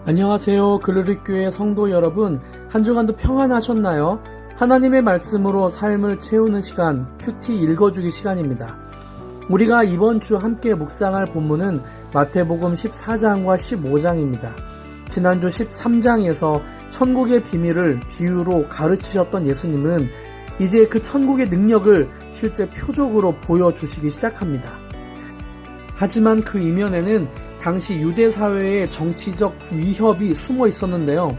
안녕하세요. 그르륵교회 성도 여러분, 한 주간도 평안하셨나요? 하나님의 말씀으로 삶을 채우는 시간, 큐티 읽어주기 시간입니다. 우리가 이번 주 함께 묵상할 본문은 마태복음 14장과 15장입니다. 지난주 13장에서 천국의 비밀을 비유로 가르치셨던 예수님은 이제 그 천국의 능력을 실제 표적으로 보여주시기 시작합니다. 하지만 그 이면에는 당시 유대 사회의 정치적 위협이 숨어 있었는데요.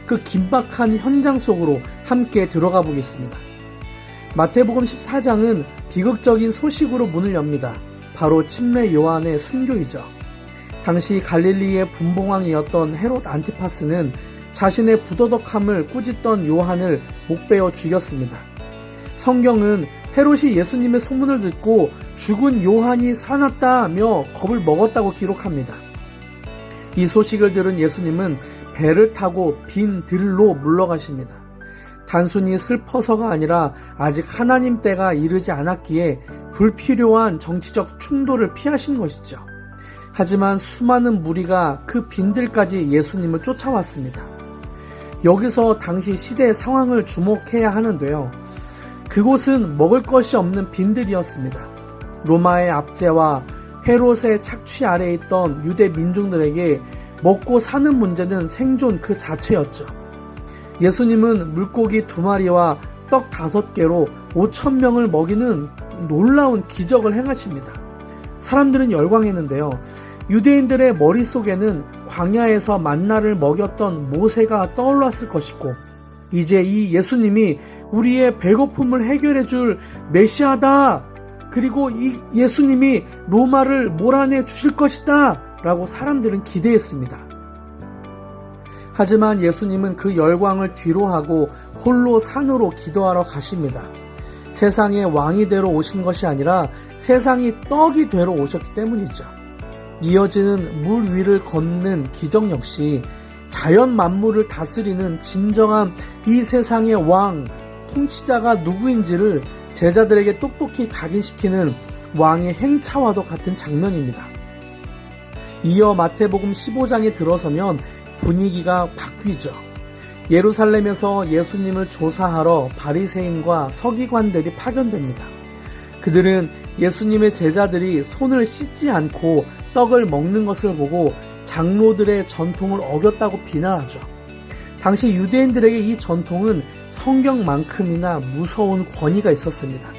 그 긴박한 현장 속으로 함께 들어가 보겠습니다. 마태복음 14장은 비극적인 소식으로 문을 엽니다. 바로 침례 요한의 순교이죠. 당시 갈릴리의 분봉왕이었던 헤롯 안티파스는 자신의 부도덕함을 꾸짖던 요한을 목베어 죽였습니다. 성경은 헤롯이 예수님의 소문을 듣고 죽은 요한이 살아났다며 겁을 먹었다고 기록합니다. 이 소식을 들은 예수님은 배를 타고 빈 들로 물러가십니다. 단순히 슬퍼서가 아니라 아직 하나님 때가 이르지 않았기에 불필요한 정치적 충돌을 피하신 것이죠. 하지만 수많은 무리가 그 빈들까지 예수님을 쫓아왔습니다. 여기서 당시 시대의 상황을 주목해야 하는데요. 그곳은 먹을 것이 없는 빈들이었습니다. 로마의 압제와 헤롯의 착취 아래에 있던 유대 민중들에게 먹고 사는 문제는 생존 그 자체였죠. 예수님은 물고기 2마리와 떡 5개로 5,000명을 먹이는 놀라운 기적을 행하십니다. 사람들은 열광했는데요. 유대인들의 머릿속에는 광야에서 만나를 먹였던 모세가 떠올랐을 것이고, 이제 이 예수님이 우리의 배고픔을 해결해 줄 메시아다. 그리고 이 예수님이 로마를 몰아내 주실 것이다. 라고 사람들은 기대했습니다. 하지만 예수님은 그 열광을 뒤로하고 홀로 산으로 기도하러 가십니다. 세상의 왕이 되러 오신 것이 아니라 세상이 떡이 되러 오셨기 때문이죠. 이어지는 물 위를 걷는 기적 역시 자연 만물을 다스리는 진정한 이 세상의 왕, 통치자가 누구인지를 제자들에게 똑똑히 각인시키는 왕의 행차와도 같은 장면입니다. 이어 마태복음 15장에 들어서면 분위기가 바뀌죠. 예루살렘에서 예수님을 조사하러 바리새인과 서기관들이 파견됩니다. 그들은 예수님의 제자들이 손을 씻지 않고 떡을 먹는 것을 보고 장로들의 전통을 어겼다고 비난하죠. 당시 유대인들에게 이 전통은 성경만큼이나 무서운 권위가 있었습니다.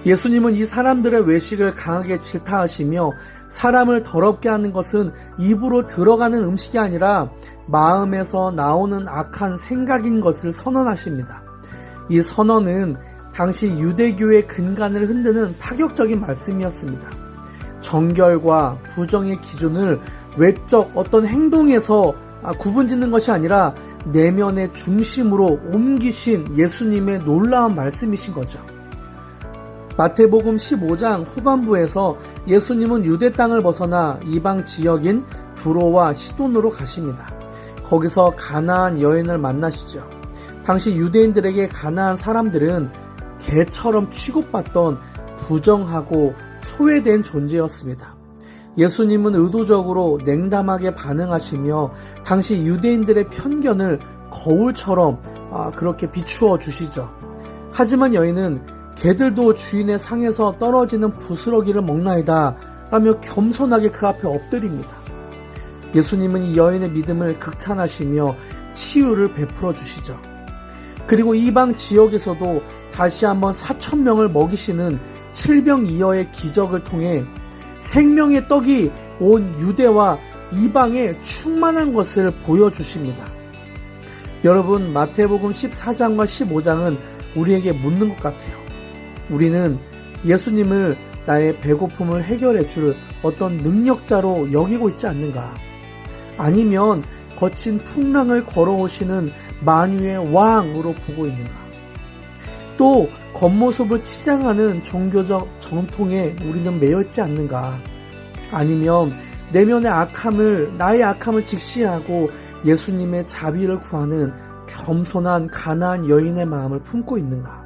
예수님은 이 사람들의 외식을 강하게 질타하시며 사람을 더럽게 하는 것은 입으로 들어가는 음식이 아니라 마음에서 나오는 악한 생각인 것을 선언하십니다. 이 선언은 당시 유대교의 근간을 흔드는 파격적인 말씀이었습니다. 정결과 부정의 기준을 외적 어떤 행동에서 구분짓는 것이 아니라 내면의 중심으로 옮기신 예수님의 놀라운 말씀이신 거죠. 마태복음 15장 후반부에서 예수님은 유대 땅을 벗어나 이방 지역인 두로와 시돈으로 가십니다. 거기서 가나안 여인을 만나시죠. 당시 유대인들에게 가나안 사람들은 개처럼 취급받던 부정하고 소외된 존재였습니다. 예수님은 의도적으로 냉담하게 반응하시며 당시 유대인들의 편견을 거울처럼 그렇게 비추어 주시죠. 하지만 여인은 개들도 주인의 상에서 떨어지는 부스러기를 먹나이다 라며 겸손하게 그 앞에 엎드립니다. 예수님은 이 여인의 믿음을 극찬하시며 치유를 베풀어 주시죠. 그리고 이방 지역에서도 다시 한번 4,000명을 먹이시는 7병2여의 기적을 통해 생명의 떡이 온 유대와 이방에 충만한 것을 보여주십니다. 여러분, 마태복음 14장과 15장은 우리에게 묻는 것 같아요. 우리는 예수님을 나의 배고픔을 해결해 줄 어떤 능력자로 여기고 있지 않는가? 아니면 거친 풍랑을 걸어오시는 만유의 왕으로 보고 있는가? 또 겉모습을 치장하는 종교적 전통에 우리는 매여 있지 않는가? 아니면 내면의 나의 악함을 직시하고 예수님의 자비를 구하는 겸손한 가나안 여인의 마음을 품고 있는가?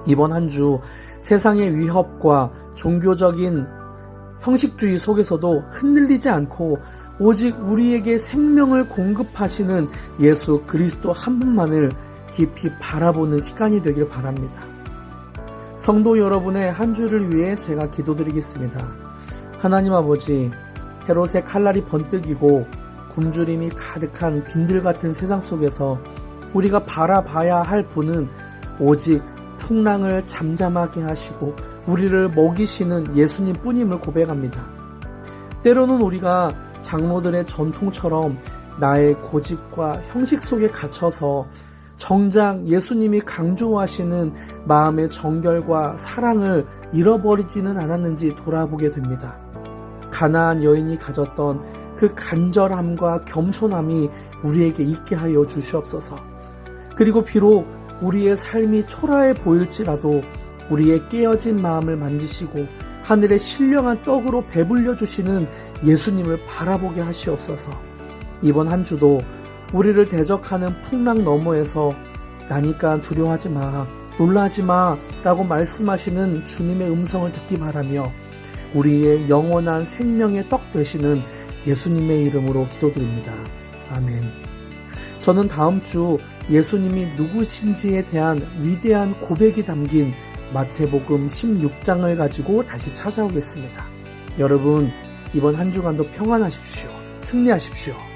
이번 한 주 세상의 위협과 종교적인 형식주의 속에서도 흔들리지 않고 오직 우리에게 생명을 공급하시는 예수 그리스도 한 분만을 깊이 바라보는 시간이 되길 바랍니다. 성도 여러분의 한 주를 위해 제가 기도드리겠습니다. 하나님 아버지, 헤롯의 칼날이 번뜩이고 굶주림이 가득한 빈들 같은 세상 속에서 우리가 바라봐야 할 분은 오직 풍랑을 잠잠하게 하시고 우리를 먹이시는 예수님 뿐임을 고백합니다. 때로는 우리가 장로들의 전통처럼 나의 고집과 형식 속에 갇혀서 정작 예수님이 강조하시는 마음의 정결과 사랑을 잃어버리지는 않았는지 돌아보게 됩니다. 가나안 여인이 가졌던 그 간절함과 겸손함이 우리에게 있게 하여 주시옵소서. 그리고 비록 우리의 삶이 초라해 보일지라도 우리의 깨어진 마음을 만지시고 하늘의 신령한 떡으로 배불려 주시는 예수님을 바라보게 하시옵소서. 이번 한 주도 우리를 대적하는 풍랑 너머에서 나니까 두려워하지 마, 놀라지 마 라고 말씀하시는 주님의 음성을 듣기 바라며 우리의 영원한 생명의 떡 되시는 예수님의 이름으로 기도드립니다. 아멘. 저는 다음 주 예수님이 누구신지에 대한 위대한 고백이 담긴 마태복음 16장을 가지고 다시 찾아오겠습니다. 여러분, 이번 한 주간도 평안하십시오. 승리하십시오.